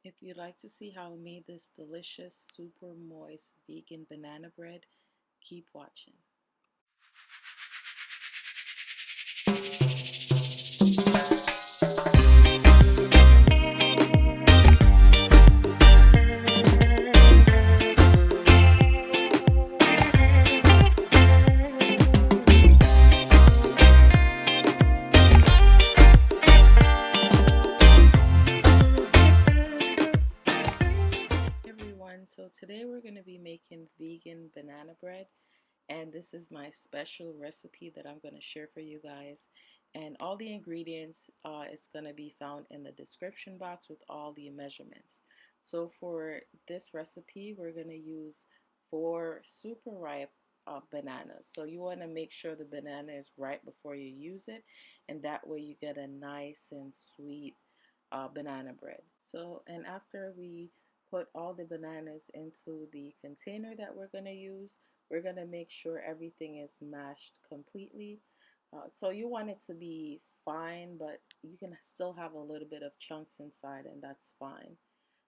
If you'd like to see how I made this delicious, super moist vegan banana bread, keep watching. Hey everyone, so today we're going to be making vegan banana bread, and this is my special recipe that I'm going to share for you guys. And all the ingredients is going to be found in the description box with all the measurements. So for this recipe, we're going to use 4 super ripe bananas. So you want to make sure the banana is ripe before you use it, and that way you get a nice and sweet banana bread. So, and after we put all the bananas into the container that we're going to use, we're going to make sure everything is mashed completely. So you want it to be fine, but you can still have a little bit of chunks inside, and that's fine.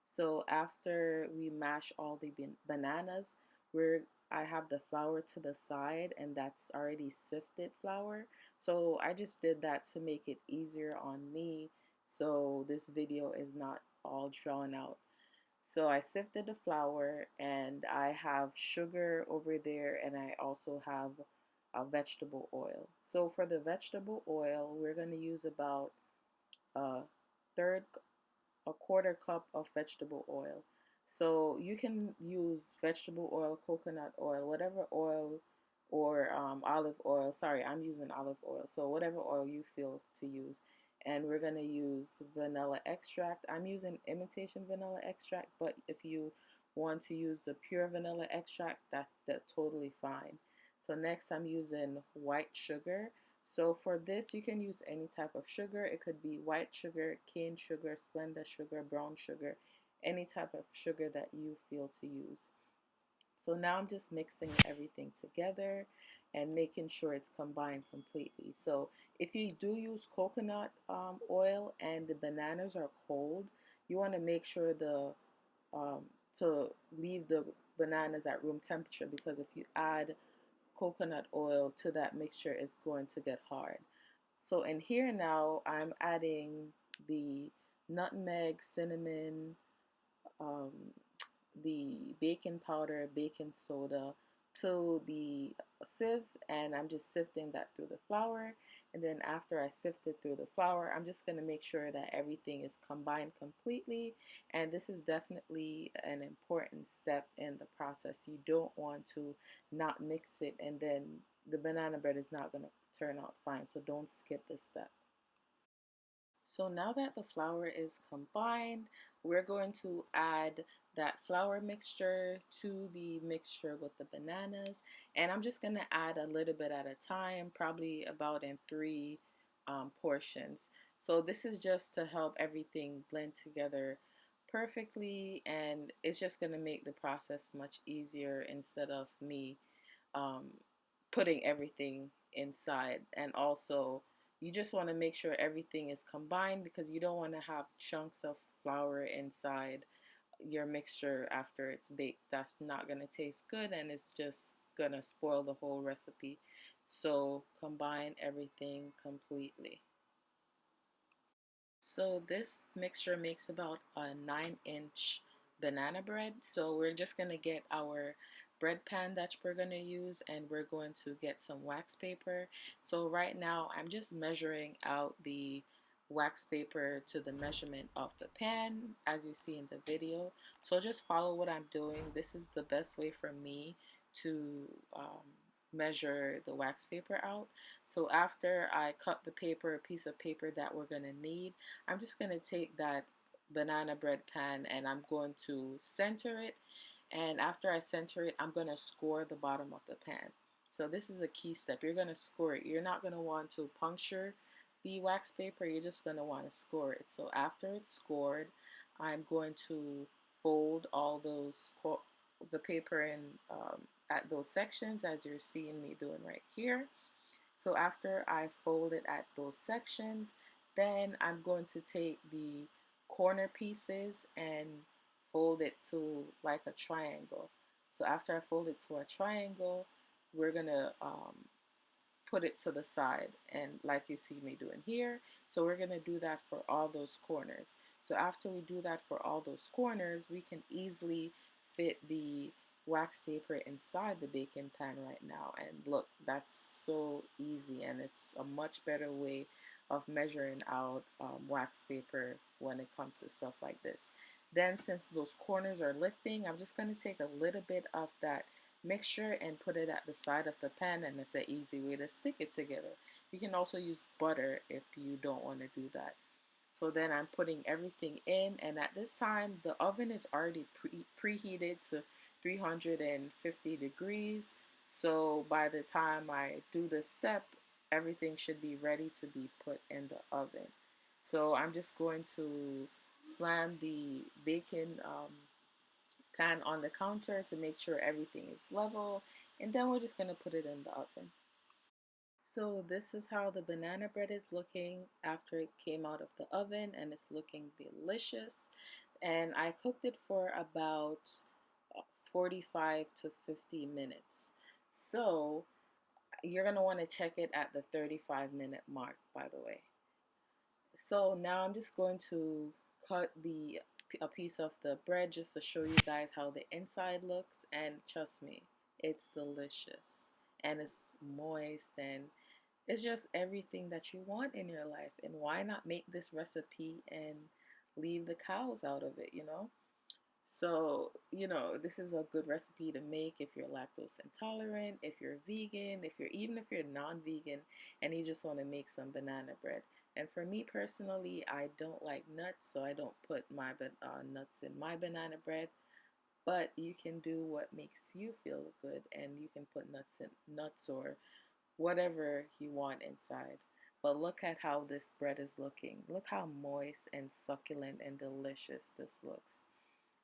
So after we mash all the bananas, we're I have the flour to the side, and that's already sifted flour. So I just did that to make it easier on me, so this video is not all drawn out. So I sifted the flour, and I have sugar over there, and I also have vegetable oil. So for the vegetable oil, we're going to use about a third a quarter cup of vegetable oil. So you can use vegetable oil, coconut oil, whatever oil, or olive oil. Sorry, I'm using olive oil. So whatever oil you feel to use. And we're going to use vanilla extract. I'm using imitation vanilla extract, but if you want to use the pure vanilla extract, that's totally fine. So next I'm using white sugar. So for this, you can use any type of sugar. It could be white sugar, cane sugar, Splenda sugar, brown sugar, any type of sugar that you feel to use. So now I'm just mixing everything together and making sure it's combined completely. So if you do use coconut oil and the bananas are cold, you want to make sure um, to leave the bananas at room temperature, because if you add coconut oil to that mixture, it's going to get hard. So in here now, I'm adding the nutmeg, cinnamon, um, the baking powder, baking soda to the sieve, and I'm just sifting that through the flour. And then after I sift it through the flour, I'm just going to make sure that everything is combined completely. And this is definitely an important step in the process. You don't want to not mix it, and then the banana bread is not going to turn out fine. So don't skip this step. So now that the flour is combined, we're going to add that flour mixture to the mixture with the bananas. And I'm just going to add a little bit at a time, probably about in 3 portions. So this is just to help everything blend together perfectly, and it's just going to make the process much easier instead of me um, putting everything inside. And also, you just want to make sure everything is combined, because you don't want to have chunks of flour inside your mixture after it's baked. That's not going to taste good, and it's just going to spoil the whole recipe. So combine everything completely. So this mixture makes about a 9-inch banana bread. So we're just gonna get our bread pan that we're gonna use, and we're going to get some wax paper. So right now I'm just measuring out the wax paper to the measurement of the pan, as you see in the video. So just follow what I'm doing. This is the best way for me to measure the wax paper out. So after I cut the paper, a piece of paper that we're gonna need, I'm just going to take that banana bread pan, and I'm going to center it. And after I center it, I'm going to score the bottom of the pan. So this is a key step. You're going to score it. You're not going to want to puncture the wax paper. You're just going to want to score it. So after it's scored, I'm going to fold all the paper in at those sections, as you're seeing me doing right here. So after I fold it at those sections, then I'm going to take the corner pieces and fold it to like a triangle. So after I fold it to a triangle, we're gonna put it to the side, and like you see me doing here. So we're gonna do that for all those corners. So after we do that for all those corners, we can easily fit the wax paper inside the baking pan right now. And look, that's so easy, and it's a much better way of measuring out wax paper when it comes to stuff like this. Then since those corners are lifting, I'm just going to take a little bit of that mixture and put it at the side of the pan, and it's an easy way to stick it together. You can also use butter if you don't want to do that. So then I'm putting everything in, and at this time the oven is already preheated to 350 degrees. So by the time I do this step, everything should be ready to be put in the oven. So I'm just going to slam the baking pan on the counter to make sure everything is level, and then we're just going to put it in the oven. So this is how the banana bread is looking after it came out of the oven, and it's looking delicious. And I cooked it for about 45 to 50 minutes. So you're going to want to check it at the 35-minute mark, by the way. So now I'm just going to cut a piece of the bread just to show you guys how the inside looks, and trust me, it's delicious and it's moist, and it's just everything that you want in your life. And why not make this recipe and leave the cows out of it, you know? So, this is a good recipe to make if you're lactose intolerant, if you're vegan, even if you're non-vegan and you just want to make some banana bread. And for me personally, I don't like nuts, so I don't put my nuts in my banana bread. But you can do what makes you feel good, and you can put nuts or whatever you want inside. But look at how this bread is looking. Look how moist and succulent and delicious this looks.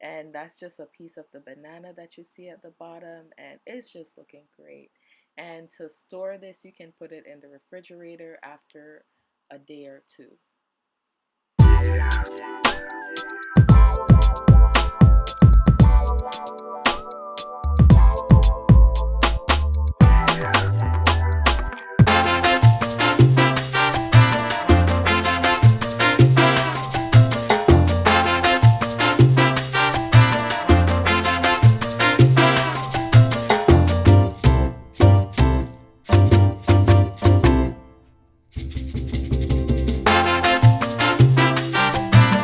And that's just a piece of the banana that you see at the bottom, and it's just looking great. And to store this, you can put it in the refrigerator after a day or two.